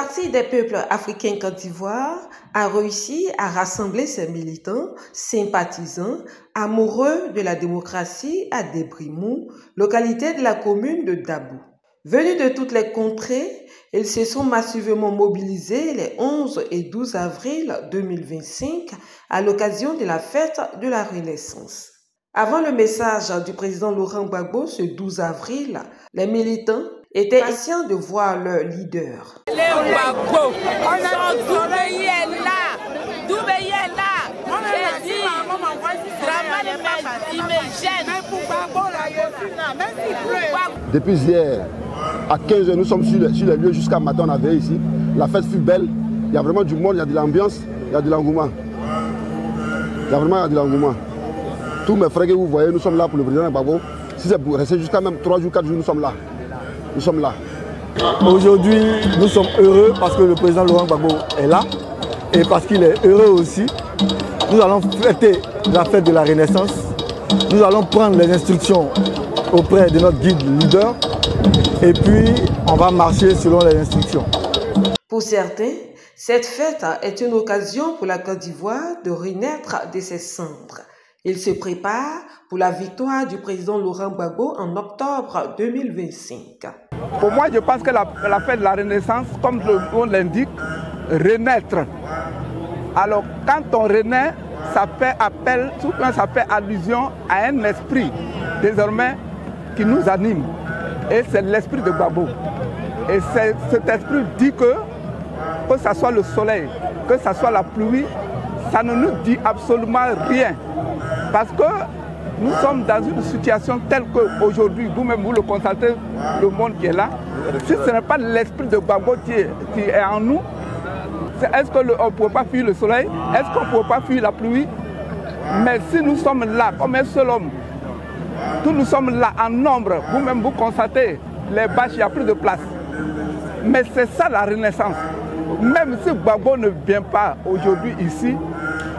Parti des peuples africains Côte d'Ivoire a réussi à rassembler ses militants, sympathisants, amoureux de la démocratie à Débrimou, localité de la commune de Dabou. Venus de toutes les contrées, ils se sont massivement mobilisés les 11 et 12 avril 2025 à l'occasion de la fête de la Renaissance. Avant le message du président Laurent Gbagbo ce 12 avril, les militants étaient impatients de voir leur leader. Depuis hier, à 15h, nous sommes sur les lieux jusqu'à matin, on avait ici. La fête fut belle, il y a vraiment du monde, il y a de l'ambiance, il y a de l'engouement. Il y a vraiment de l'engouement. Tous mes frères que vous voyez, nous sommes là pour le président Gbagbo. Si c'est pour rester jusqu'à même 3 jours, 4 jours, nous sommes là. Nous sommes là. Aujourd'hui, nous sommes heureux parce que le président Laurent Gbagbo est là et parce qu'il est heureux aussi. Nous allons fêter la fête de la Renaissance. Nous allons prendre les instructions auprès de notre guide leader et puis on va marcher selon les instructions. Pour certains, cette fête est une occasion pour la Côte d'Ivoire de renaître de ses cendres. Il se prépare pour la victoire du président Laurent Gbagbo en octobre 2025. Pour moi, je pense que la fête de la Renaissance, comme le nom l'indique, renaître. Alors, quand on renaît, ça fait appel, souvent ça fait allusion à un esprit désormais qui nous anime. Et c'est l'esprit de Gbagbo. Et cet esprit dit que ce soit le soleil, que ce soit la pluie, ça ne nous dit absolument rien. Parce que nous sommes dans une situation telle qu'aujourd'hui, vous-même vous le constatez, le monde qui est là, si ce n'est pas l'esprit de Gbagbo qui est en nous, est-ce qu'on ne pourrait pas fuir le soleil? Est-ce qu'on ne pourrait pas fuir la pluie? Mais si nous sommes là comme un seul homme, tous nous sommes là en nombre, vous-même vous constatez, les bâches, il n'y a plus de place. Mais c'est ça la Renaissance. Même si Gbagbo ne vient pas aujourd'hui ici,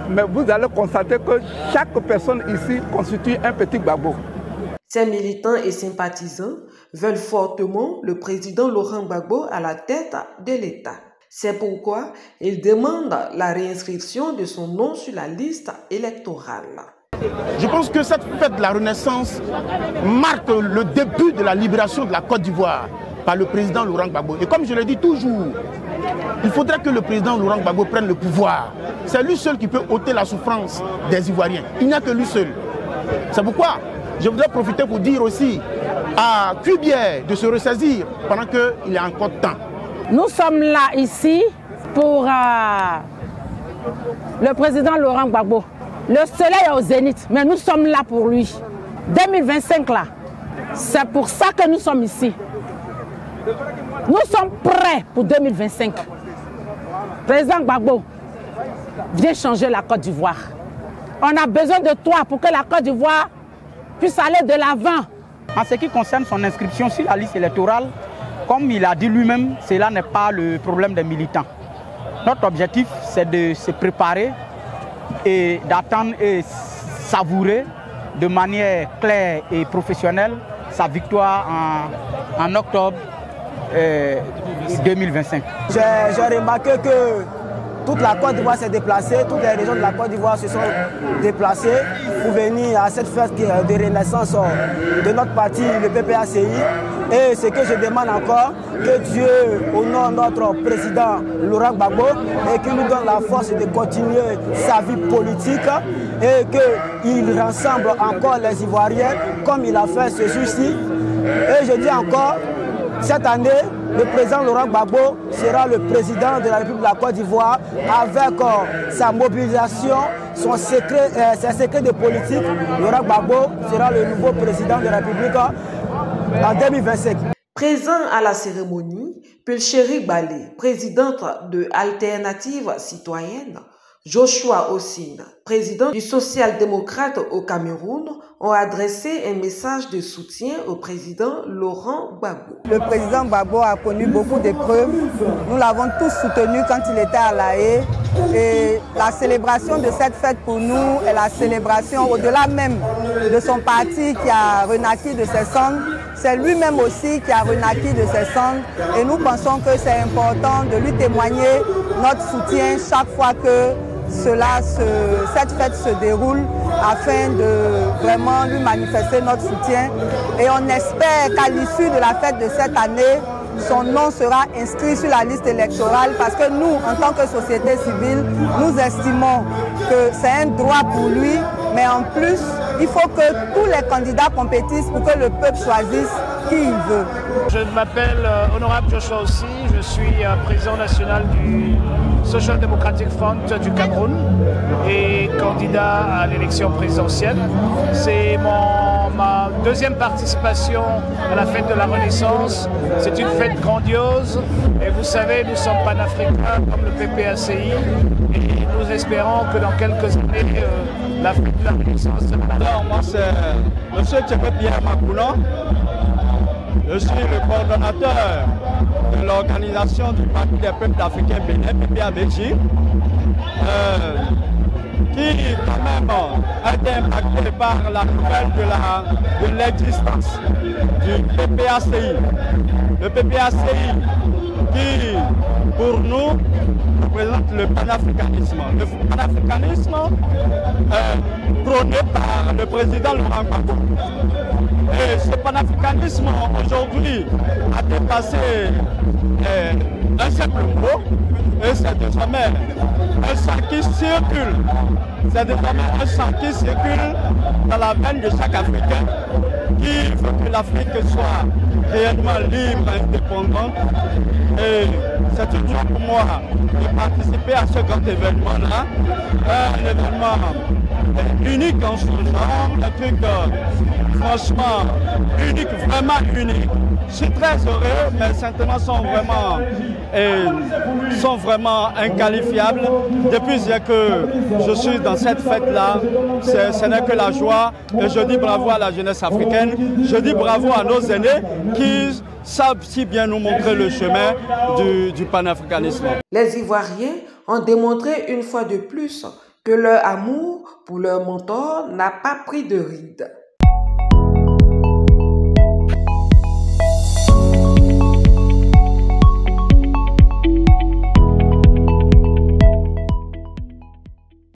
mais vous allez constater que chaque personne ici constitue un petit Gbagbo. Ces militants et sympathisants veulent fortement le président Laurent Gbagbo à la tête de l'État. C'est pourquoi ils demandent la réinscription de son nom sur la liste électorale. Je pense que cette fête de la Renaissance marque le début de la libération de la Côte d'Ivoire par le président Laurent Gbagbo. Et comme je le dis toujours, il faudrait que le président Laurent Gbagbo prenne le pouvoir. C'est lui seul qui peut ôter la souffrance des Ivoiriens. Il n'y a que lui seul. C'est pourquoi je voudrais profiter pour dire aussi à Cubière de se ressaisir pendant qu'il y a encore temps. Nous sommes là ici pour le président Laurent Gbagbo. Le soleil est au zénith, mais nous sommes là pour lui. 2025 là, c'est pour ça que nous sommes ici. Nous sommes prêts pour 2025. Président Gbagbo, viens changer la Côte d'Ivoire. On a besoin de toi pour que la Côte d'Ivoire puisse aller de l'avant. En ce qui concerne son inscription sur la liste électorale, comme il a dit lui-même, cela n'est pas le problème des militants. Notre objectif, c'est de se préparer et d'attendre et savourer de manière claire et professionnelle sa victoire en octobre 2025. J'ai remarqué que toute la Côte d'Ivoire s'est déplacée, toutes les régions de la Côte d'Ivoire se sont déplacées pour venir à cette fête de renaissance de notre parti, le PPACI. Et ce que je demande encore, que Dieu honore notre président Laurent Gbagbo et qu'il nous donne la force de continuer sa vie politique et qu'il rassemble encore les Ivoiriens comme il a fait ce jour-ci. Et je dis encore, cette année, le président Laurent Gbagbo sera le président de la République de la Côte d'Ivoire avec sa mobilisation, ses secrets de politique. Laurent Gbagbo sera le nouveau président de la République en 2025. Présent à la cérémonie, Pulchéri Balé, présidente de Alternative Citoyenne, Joshua Ossine, président du social-démocrate au Cameroun, ont adressé un message de soutien au président Laurent Gbagbo. Le président Gbagbo a connu beaucoup d'épreuves. Nous l'avons tous soutenu quand il était à La Haye. Et la célébration de cette fête pour nous est la célébration au-delà même de son parti qui a renaquis de ses cendres. C'est lui-même aussi qui a renaquis de ses cendres et nous pensons que c'est important de lui témoigner notre soutien chaque fois que cette fête se déroule afin de vraiment lui manifester notre soutien. Et on espère qu'à l'issue de la fête de cette année, son nom sera inscrit sur la liste électorale parce que nous, en tant que société civile, nous estimons que c'est un droit pour lui, mais en plus, il faut que tous les candidats compétissent pour que le peuple choisisse qui il veut. Je m'appelle Honorable Joshua aussi, je suis président national du Social Democratic Front du Cameroun et candidat à l'élection présidentielle. C'est ma deuxième participation à la fête de la Renaissance. C'est une fête grandiose et vous savez, nous sommes panafricains comme le PPACI et nous espérons que dans quelques années, la fête de la Renaissance sera là. Alors, moi c'est M. Tchepé-Pierre Makoulan. Je suis le coordonnateur de l'organisation du Parti des peuples africains Bénin, PPABJ, qui quand même a été impacté par la nouvelle de l'existence du PPACI. Le PPACI qui, pour nous, représente le panafricanisme. Le panafricanisme prôné par le président Laurent Gbagbo. Et ce panafricanisme aujourd'hui a dépassé un simple mot et c'est désormais un sang qui circule. C'est désormais un sang qui circule dans la veine de chaque Africain qui veut que l'Afrique soit réellement libre et indépendante. Et c'est une joie pour moi de participer à ce grand événement-là, un événement unique en son genre, un truc franchement unique, vraiment unique. Je suis très heureux, mes sentiments sont vraiment inqualifiables. Depuis que je suis dans cette fête-là, ce n'est que la joie. Et je dis bravo à la jeunesse africaine, je dis bravo à nos aînés qui savent si bien nous montrer le chemin du panafricanisme. Les Ivoiriens ont démontré une fois de plus que leur amour pour leur mentor n'a pas pris de ride.